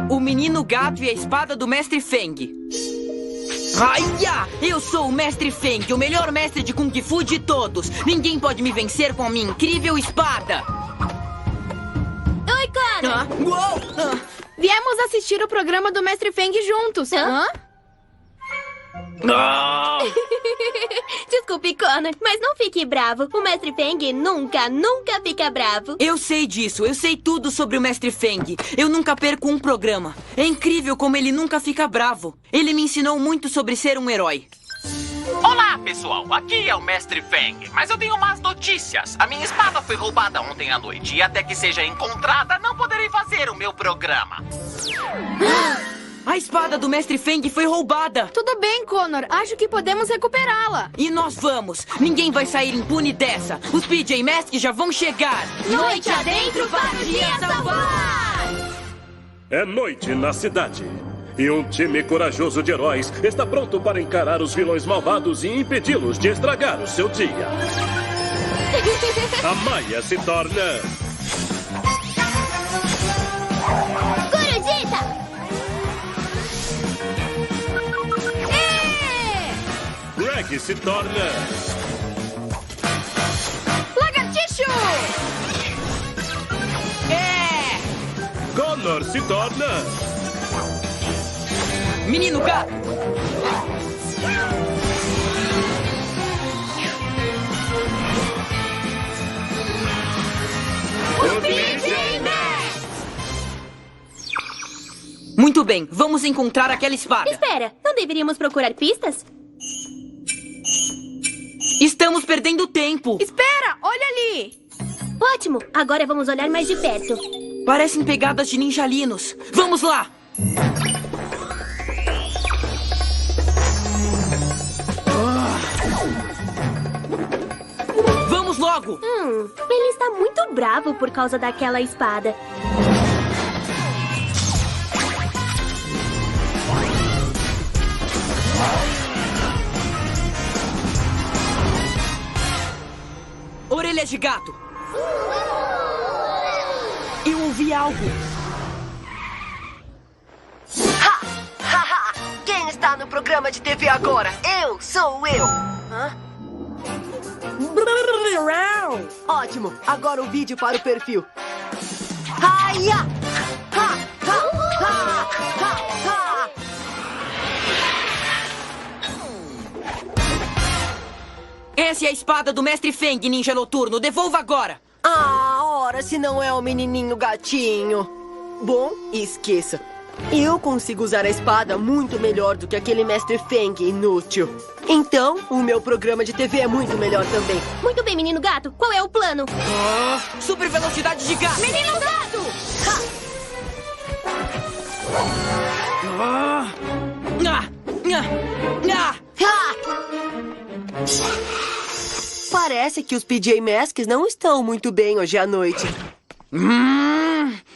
O Menino Gato e a espada do Mestre Feng. Aia! Eu sou o Mestre Feng, o melhor mestre de Kung Fu de todos. Ninguém pode me vencer com a minha incrível espada. Oi, Connor! Uou! Viemos assistir o programa do Mestre Feng juntos. Hã? Desculpe, Connor, mas não fique bravo. O Mestre Feng nunca fica bravo. Eu sei disso, eu sei tudo sobre o Mestre Feng. Eu nunca perco um programa. É incrível como ele nunca fica bravo. Ele me ensinou muito sobre ser um herói. Olá, pessoal. Aqui é o Mestre Feng. Mas eu tenho más notícias. A minha espada foi roubada ontem à noite. E até que seja encontrada, não poderei fazer o meu programa. A espada do Mestre Feng foi roubada. Tudo bem, Connor. Acho que podemos recuperá-la. E nós vamos. Ninguém vai sair impune dessa. Os PJ Masks já vão chegar. Noite adentro para o dia salvar! É noite na cidade. E um time corajoso de heróis está pronto para encarar os vilões malvados e impedi-los de estragar o seu dia. A Maia se torna... Corujita! Greg se torna... Lagartixo! Connor se torna... Menino Gato! O PJ Masks! Muito bem, vamos encontrar aquela espada. Espera, não deveríamos procurar pistas? Estamos perdendo tempo. Espera, olha ali. Ótimo, agora vamos olhar mais de perto. Parecem pegadas de ninjalinos. Vamos lá! Vamos logo! Ele está muito bravo por causa daquela espada. Orelha de gato! Eu ouvi algo! Quem está no programa de TV agora? Sou eu! Ótimo! Agora o vídeo para o perfil. Haia! Ha! Ha! Ha! Ha! Ha! Essa é a espada do Mestre Feng, ninja noturno. Devolva agora! Ora, se não é o menininho gatinho. Bom, esqueça. Eu consigo usar a espada muito melhor do que aquele Mestre Feng inútil. Então, o meu programa de TV é muito melhor também. Muito bem, menino gato. Qual é o plano? Super velocidade de gato! Menino gato! Parece que os PJ Masks não estão muito bem hoje à noite.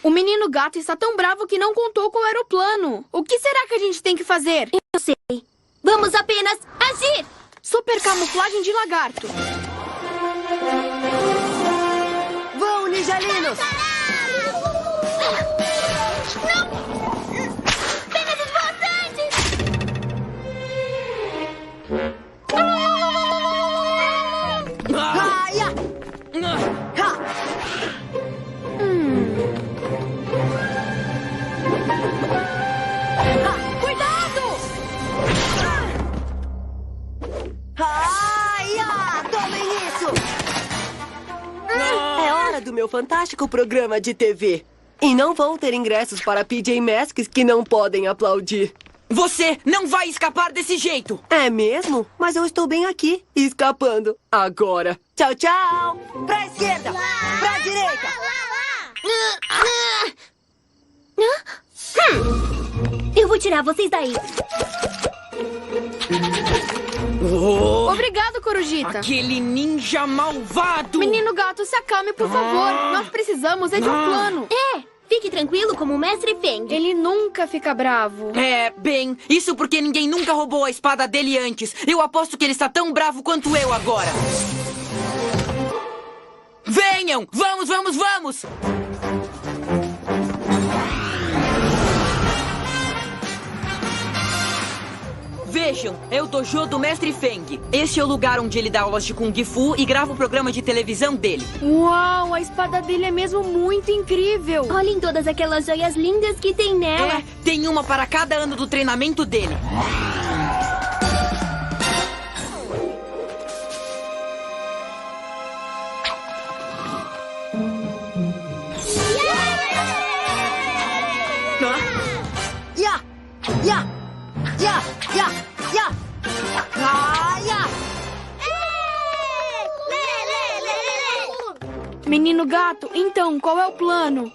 O menino gato está tão bravo que não contou qual era o plano. O que será que a gente tem que fazer? Eu sei. Vamos apenas agir! Super camuflagem de lagarto. Vão, ninjalinos! Pegasus voantes! Haia! Ha! Cuidado! Haia! Tomem isso! É hora do meu fantástico programa de TV. E não vão ter ingressos para PJ Masks que não podem aplaudir. Você não vai escapar desse jeito! É mesmo? Mas eu estou bem aqui, escapando. Agora. Tchau, tchau! Pra esquerda! Pra direita! Eu vou tirar vocês daí. Obrigado, Corujita. Aquele ninja malvado! Menino gato, se acalme, por favor. Nós precisamos de um plano. Fique tranquilo como o Mestre Feng. Ele nunca fica bravo. Bem, isso porque ninguém nunca roubou a espada dele antes. Eu aposto que ele está tão bravo quanto eu agora. Venham! Vamos, vamos, vamos! Vejam, é o dojo do Mestre Feng. Este é o lugar onde ele dá aulas de Kung Fu e grava o programa de televisão dele. Uau, a espada dele é mesmo muito incrível. Olhem todas aquelas joias lindas que tem nela. É, tem uma para cada ano do treinamento dele. Ya! Ya! Ya! Ya! Ya! Ah, ya! Menino gato, então, qual é o plano?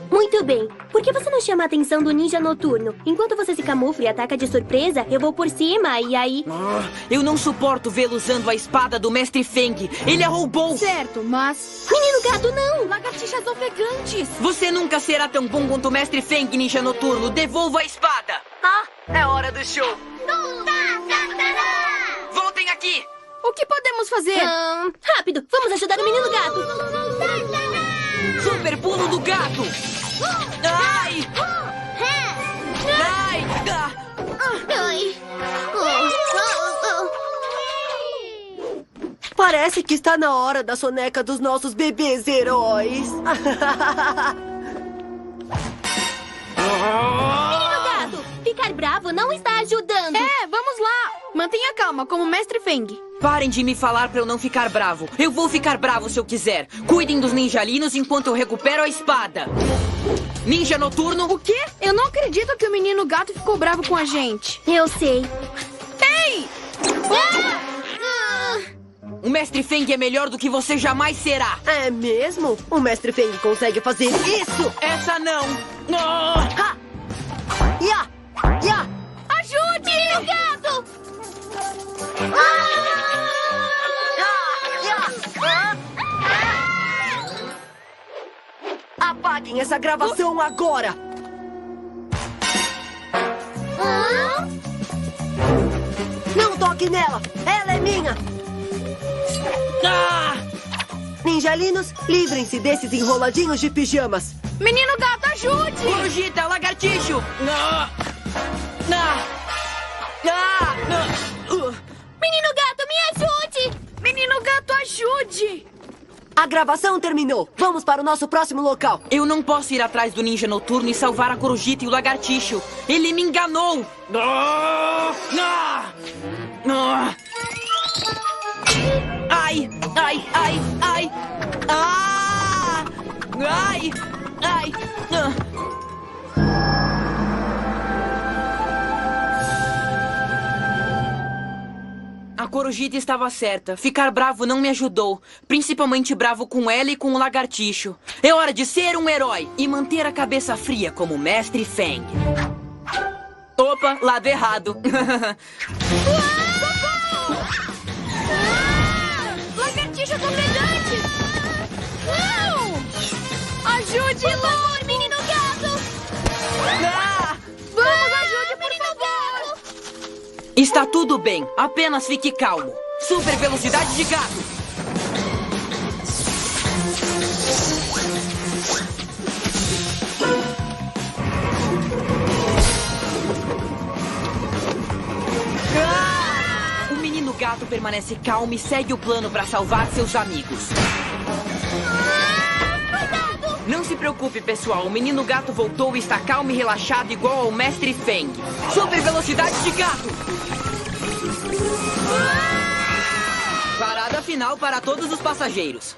Muito bem. Por que você não chama a atenção do ninja noturno? Enquanto você se camufla e ataca de surpresa, eu vou por cima e aí... Eu não suporto vê-lo usando a espada do Mestre Feng. Ele a roubou. Certo, mas... Menino gato, não! Lagartixas ofegantes! Você nunca será tão bom quanto o Mestre Feng, ninja noturno. Devolva a espada. É hora do show! Voltem aqui. O que podemos fazer? Rápido, vamos ajudar o menino gato! Super pulo do gato. Ai! Ai! Parece que está na hora da soneca dos nossos bebês heróis. Menino gato, ficar bravo não está ajudando. É, vamos lá. Mantenha calma, como o Mestre Feng. Parem de me falar pra eu não ficar bravo. Eu vou ficar bravo se eu quiser. Cuidem dos ninjalinos enquanto eu recupero a espada. Ninja noturno. O quê? Eu não acredito que o menino gato ficou bravo com a gente. Eu sei. Ei! O Mestre Feng é melhor do que você jamais será. É mesmo? O Mestre Feng consegue fazer isso? Essa não. Ha! Ya! Ya! Ajude! Menino gato! Apaguem essa gravação agora! Não toque nela! Ela é minha! Ninjalinos, livrem-se desses enroladinhos de pijamas! Menino gato, ajude! Corujita, lagartixo. Menino gato, me ajude! Menino gato, ajude! A gravação terminou! Vamos para o nosso próximo local! Eu não posso ir atrás do ninja noturno e salvar a corujita e o lagartixo. Ele me enganou. Ai, ai, ai, ai. Ai, ai. A corujita estava certa. Ficar bravo não me ajudou. Principalmente bravo com ela e com o lagartixo. É hora de ser um herói e manter a cabeça fria como o Mestre Feng. Opa, lado errado. Lagartixas ofegantes! Não! Ajude, Por favor, menino gato! Vamos, ajude, por favor! Está tudo bem. Apenas fique calmo. Super velocidade de gato. O menino gato permanece calmo e segue o plano para salvar seus amigos. Não se preocupe, pessoal. O menino gato voltou e está calmo e relaxado igual ao Mestre Feng. Super velocidade de gato. Parada final para todos os passageiros.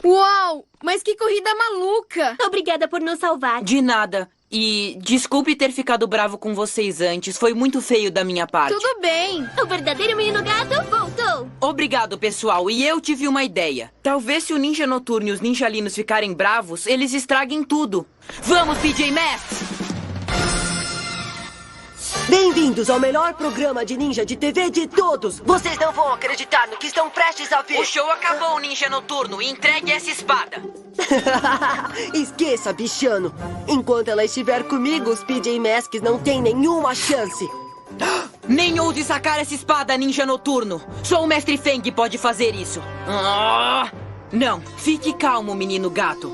Uau! Mas que corrida maluca! Obrigada por nos salvar. De nada. E desculpe ter ficado bravo com vocês antes. Foi muito feio da minha parte. Tudo bem. O verdadeiro menino gato voltou. Obrigado, pessoal. E eu tive uma ideia. Talvez se o ninja noturno e os ninjalinos ficarem bravos, eles estraguem tudo. Vamos, PJ Masks! Bem-vindos ao melhor programa de ninja de TV de todos! Vocês não vão acreditar no que estão prestes a ver! O show acabou, ninja noturno. Entregue essa espada. Esqueça, bichano! Enquanto ela estiver comigo, os PJ Masks não têm nenhuma chance! Nem ouse sacar essa espada, ninja noturno. Só o Mestre Feng pode fazer isso. Não, fique calmo, menino gato.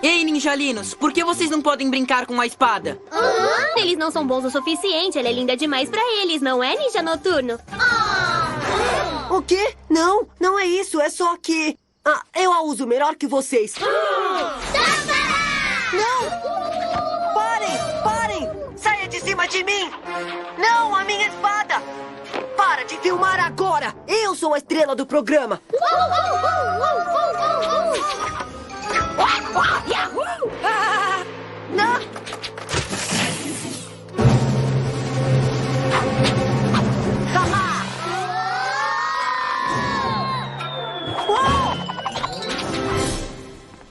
Ei, ninjalinos, por que vocês não podem brincar com a espada? Eles não são bons o suficiente. Ela é linda demais pra eles, não é, Ninja Noturno? O quê? Não, não é isso. É só que... eu a uso melhor que vocês. Não! Parem! Saia de cima de mim! Não, a minha espada! Para de filmar agora! Eu sou a estrela do programa! Não!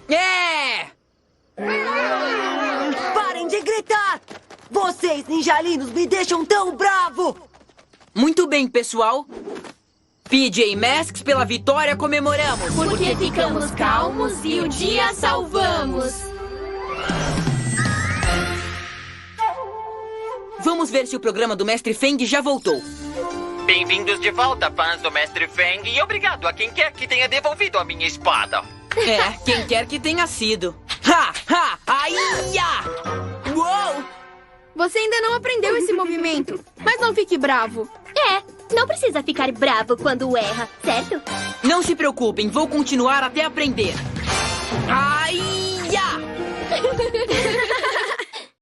É! Parem de gritar! Vocês, ninjalinos, me deixam tão bravo! Muito bem, pessoal. PJ Masks, pela vitória comemoramos. Porque ficamos calmos e o dia salvamos. Vamos ver se o programa do Mestre Feng já voltou. Bem-vindos de volta, fãs do Mestre Feng, e obrigado a quem quer que tenha devolvido a minha espada. É, quem quer que tenha sido. Aia! Uou! Você ainda não aprendeu esse movimento, mas não fique bravo. Não precisa ficar bravo quando erra, certo? Não se preocupem, vou continuar até aprender. Aia!